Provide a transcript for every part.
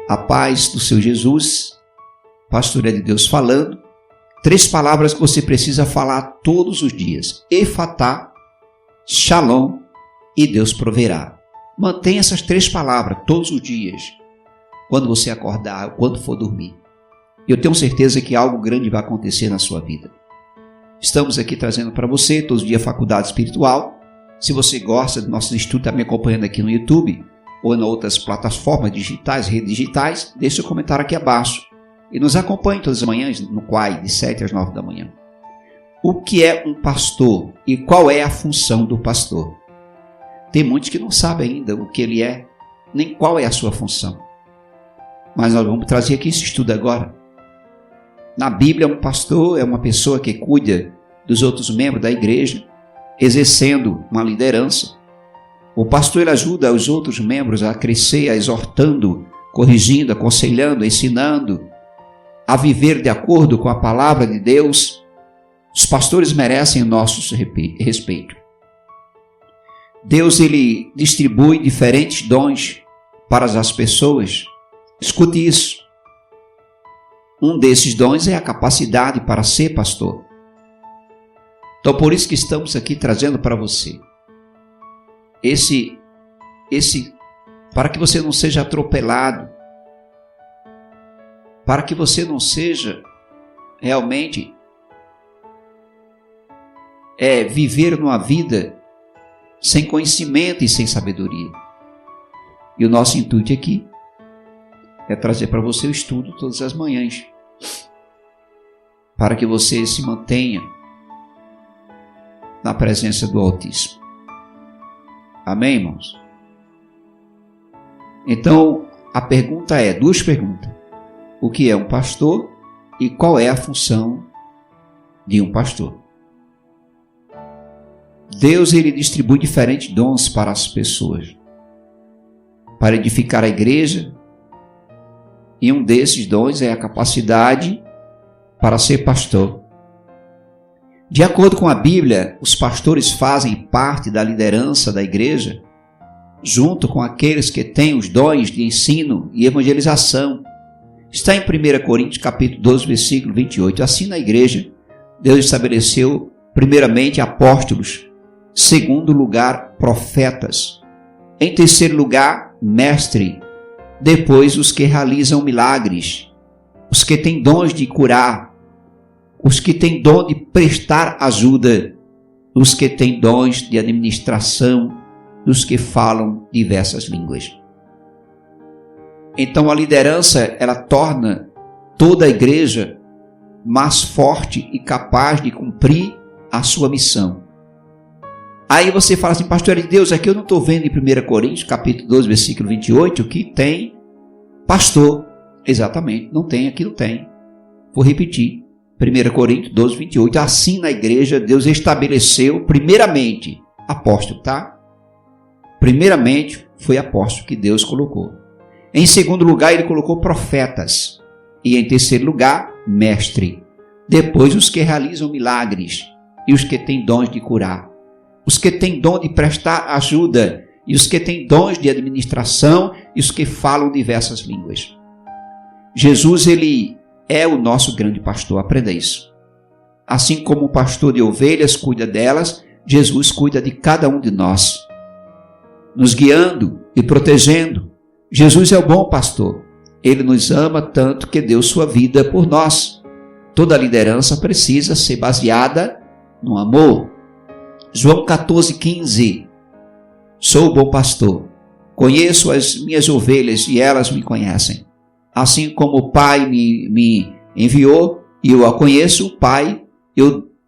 A paz do seu Jesus, Pastor de Deus falando. 3 palavras que você precisa falar todos os dias: Efatá, Shalom e Deus proverá. Mantenha essas 3 palavras todos os dias, quando você acordar, quando for dormir. Eu tenho certeza que algo grande vai acontecer na sua vida. Estamos aqui trazendo para você todos os dias Faculdade Espiritual. Se você gosta do nosso estudo, está me acompanhando aqui no YouTube ou em outras plataformas digitais, redes digitais, deixe seu comentário aqui abaixo. E nos acompanhe todas as manhãs no Quai, de 7 às 9 da manhã. O que é um pastor e qual é a função do pastor? Tem muitos que não sabem ainda o que ele é, nem qual é a sua função. Mas nós vamos trazer aqui esse estudo agora. Na Bíblia, um pastor é uma pessoa que cuida dos outros membros da igreja, exercendo uma liderança. O pastor ele ajuda os outros membros a crescer, a exortando, corrigindo, aconselhando, ensinando, a viver de acordo com a palavra de Deus. Os pastores merecem o nosso respeito. Deus ele distribui diferentes dons para as pessoas. Escute isso. Um desses dons é a capacidade para ser pastor. Então por isso que estamos aqui trazendo para você para que você não seja atropelado, para que você não seja realmente viver numa vida sem conhecimento e sem sabedoria. E o nosso intuito aqui é trazer para você o estudo todas as manhãs, para que você se mantenha na presença do Altíssimo. Amém, irmãos? Então, a pergunta é, 2 perguntas. O que é um pastor e qual é a função de um pastor? Deus ele distribui diferentes dons para as pessoas, para edificar a igreja, e um desses dons é a capacidade para ser pastor. De acordo com a Bíblia, os pastores fazem parte da liderança da igreja, junto com aqueles que têm os dons de ensino e evangelização. Está em 1 Coríntios capítulo 12, versículo 28. Assim na igreja, Deus estabeleceu primeiramente apóstolos, segundo lugar profetas, em terceiro lugar mestre, depois os que realizam milagres, os que têm dons de curar, os que têm dom de prestar ajuda, os que têm dons de administração, os que falam diversas línguas. Então a liderança, ela torna toda a igreja mais forte e capaz de cumprir a sua missão. Aí você fala assim, pastor de Deus, aqui eu não estou vendo em 1 Coríntios, capítulo 12, versículo 28, que tem pastor. Exatamente, não tem, aqui não tem. Vou repetir. 1 Coríntios 12, 28. Assim na igreja, Deus estabeleceu primeiramente apóstolo, tá? Primeiramente foi apóstolo que Deus colocou. Em segundo lugar, ele colocou profetas. E em terceiro lugar, mestre. Depois os que realizam milagres e os que têm dons de curar. Os que têm dom de prestar ajuda e os que têm dons de administração e os que falam diversas línguas. Jesus, ele é o nosso grande pastor, aprenda isso. Assim como o pastor de ovelhas cuida delas, Jesus cuida de cada um de nós, nos guiando e protegendo. Jesus é o bom pastor. Ele nos ama tanto que deu sua vida por nós. Toda liderança precisa ser baseada no amor. João 14, 15. Sou o bom pastor. Conheço as minhas ovelhas e elas me conhecem. Assim como o Pai me enviou e eu a conheço, o Pai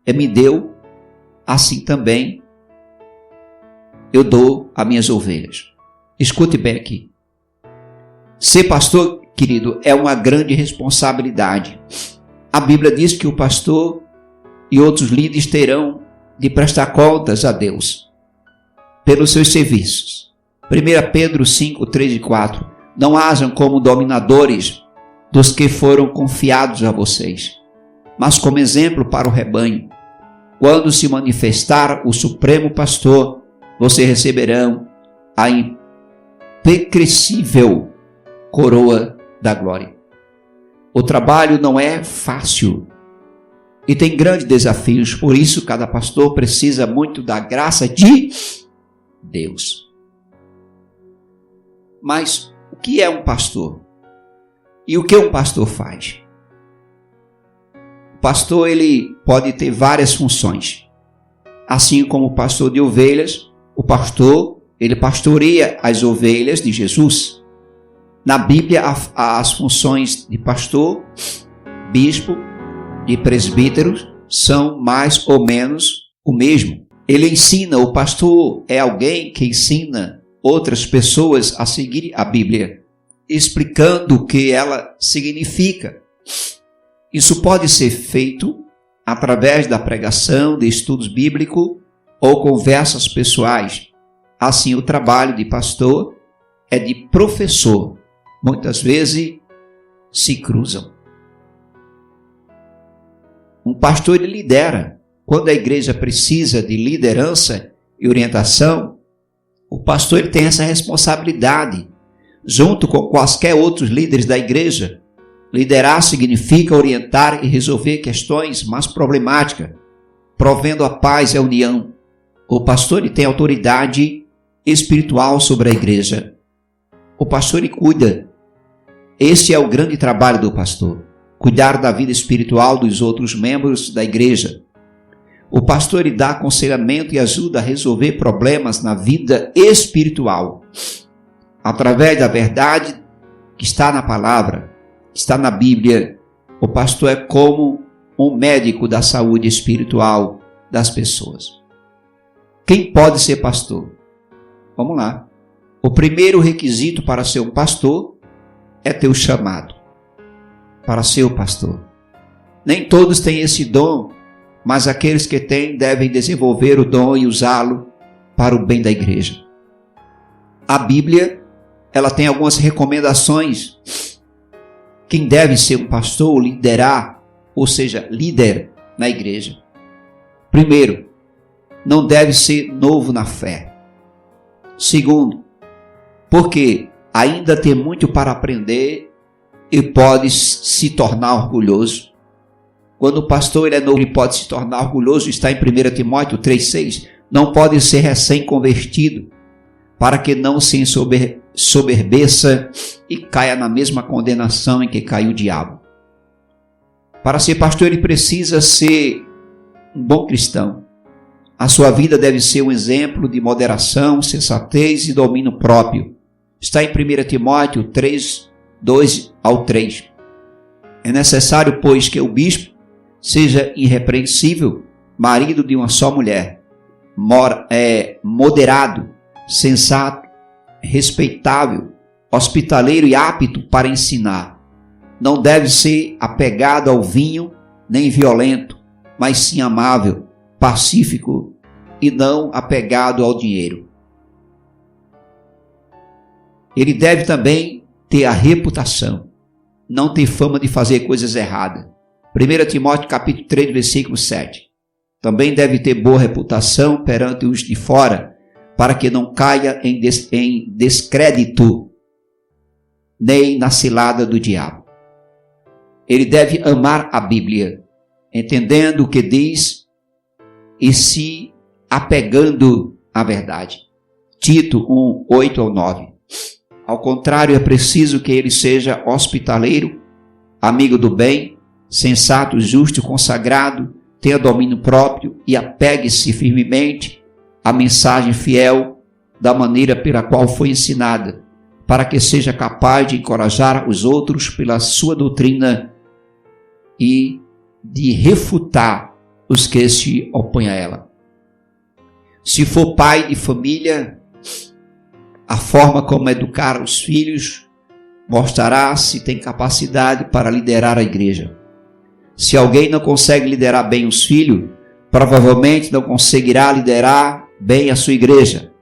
me deu, assim também eu dou a minhas ovelhas. Escute bem aqui. Ser pastor, querido, é uma grande responsabilidade. A Bíblia diz que o pastor e outros líderes terão de prestar contas a Deus pelos seus serviços. 1 Pedro 5, 3 e 4. Não hajam como dominadores dos que foram confiados a vocês, mas como exemplo para o rebanho. Quando se manifestar o Supremo Pastor, vocês receberão a imperecível coroa da glória. O trabalho não é fácil e tem grandes desafios, por isso cada pastor precisa muito da graça de Deus. Mas o que é um pastor? E o que um pastor faz? O pastor ele pode ter várias funções. Assim como o pastor de ovelhas, o pastor ele pastoreia as ovelhas de Jesus. Na Bíblia, as funções de pastor, bispo e presbítero são mais ou menos o mesmo. Ele ensina, o pastor é alguém que ensina outras pessoas a seguir a Bíblia, explicando o que ela significa. Isso pode ser feito através da pregação, de estudos bíblicos ou conversas pessoais. Assim, o trabalho de pastor é de professor. Muitas vezes se cruzam. Um pastor ele lidera. Quando a igreja precisa de liderança e orientação, o pastor ele tem essa responsabilidade, junto com quaisquer outros líderes da igreja. Liderar significa orientar e resolver questões mais problemáticas, provendo a paz e a união. O pastor ele tem autoridade espiritual sobre a igreja. O pastor ele cuida. Esse é o grande trabalho do pastor, cuidar da vida espiritual dos outros membros da igreja. O pastor ele dá aconselhamento e ajuda a resolver problemas na vida espiritual, através da verdade que está na palavra, que está na Bíblia. O pastor é como um médico da saúde espiritual das pessoas. Quem pode ser pastor? Vamos lá. O primeiro requisito para ser um pastor é ter o chamado para ser o pastor. Nem todos têm esse dom, mas aqueles que têm devem desenvolver o dom e usá-lo para o bem da igreja. A Bíblia, ela tem algumas recomendações. Quem deve ser um pastor, liderar, ou seja, líder na igreja. Primeiro, não deve ser novo na fé. Segundo, porque ainda tem muito para aprender e pode se tornar orgulhoso. Quando o pastor ele é novo, ele pode se tornar orgulhoso, está em 1 Timóteo 3,6. Não pode ser recém-convertido, para que não se ensoberbeça e caia na mesma condenação em que caiu o diabo. Para ser pastor, ele precisa ser um bom cristão. A sua vida deve ser um exemplo de moderação, sensatez e domínio próprio. Está em 1 Timóteo 3, 2 ao 3. É necessário, pois, que o bispo seja irrepreensível, marido de uma só mulher, moderado, sensato, respeitável, hospitaleiro e apto para ensinar. Não deve ser apegado ao vinho, nem violento, mas sim amável, pacífico e não apegado ao dinheiro. Ele deve também ter a reputação, não ter fama de fazer coisas erradas. 1 Timóteo capítulo 3, versículo 7. Também deve ter boa reputação perante os de fora, para que não caia em descrédito, nem na cilada do diabo. Ele deve amar a Bíblia, entendendo o que diz e se apegando à verdade. Tito 1, 8 ao 9. Ao contrário, é preciso que ele seja hospitaleiro, amigo do bem, sensato, justo, consagrado, tenha domínio próprio e apegue-se firmemente à mensagem fiel da maneira pela qual foi ensinada, para que seja capaz de encorajar os outros pela sua doutrina e de refutar os que se opõem a ela. Se for pai de família, a forma como educar os filhos mostrará se tem capacidade para liderar a igreja. Se alguém não consegue liderar bem os filhos, provavelmente não conseguirá liderar bem a sua igreja.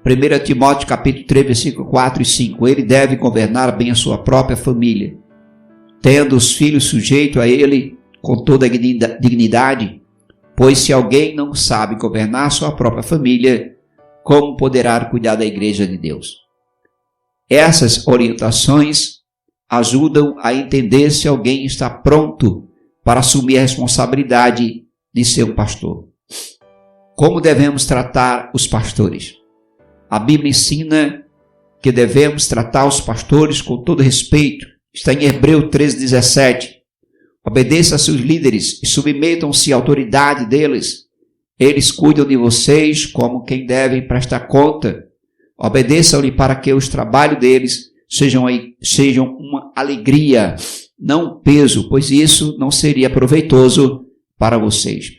1 Timóteo capítulo 3, versículo 4 e 5. Ele deve governar bem a sua própria família, tendo os filhos sujeitos a ele com toda a dignidade, pois se alguém não sabe governar a sua própria família, como poderá cuidar da igreja de Deus? Essas orientações ajudam a entender se alguém está pronto para assumir a responsabilidade de ser um pastor. Como devemos tratar os pastores? A Bíblia ensina que devemos tratar os pastores com todo respeito. Está em Hebreus 13:17. Obedeça a seus líderes e submetam-se à autoridade deles. Eles cuidam de vocês como quem devem prestar conta. Obedeçam-lhe para que os trabalhos deles sejam uma alegria, não um peso, pois isso não seria proveitoso para vocês.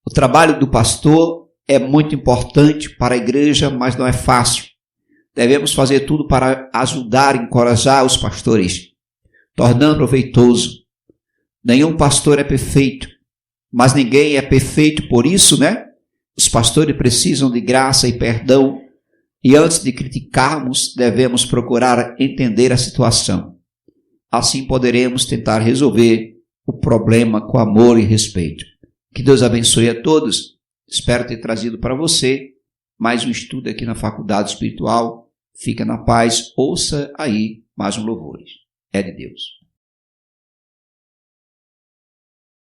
O trabalho do pastor é muito importante para a igreja, mas não é fácil. Devemos fazer tudo para ajudar e encorajar os pastores, tornando proveitoso. Nenhum pastor é perfeito, mas ninguém é perfeito por isso, né? Os pastores precisam de graça e perdão, e antes de criticarmos, devemos procurar entender a situação. Assim poderemos tentar resolver o problema com amor e respeito. Que Deus abençoe a todos. Espero ter trazido para você mais um estudo aqui na Faculdade Espiritual. Fica na paz, ouça aí mais um louvores. É de Deus.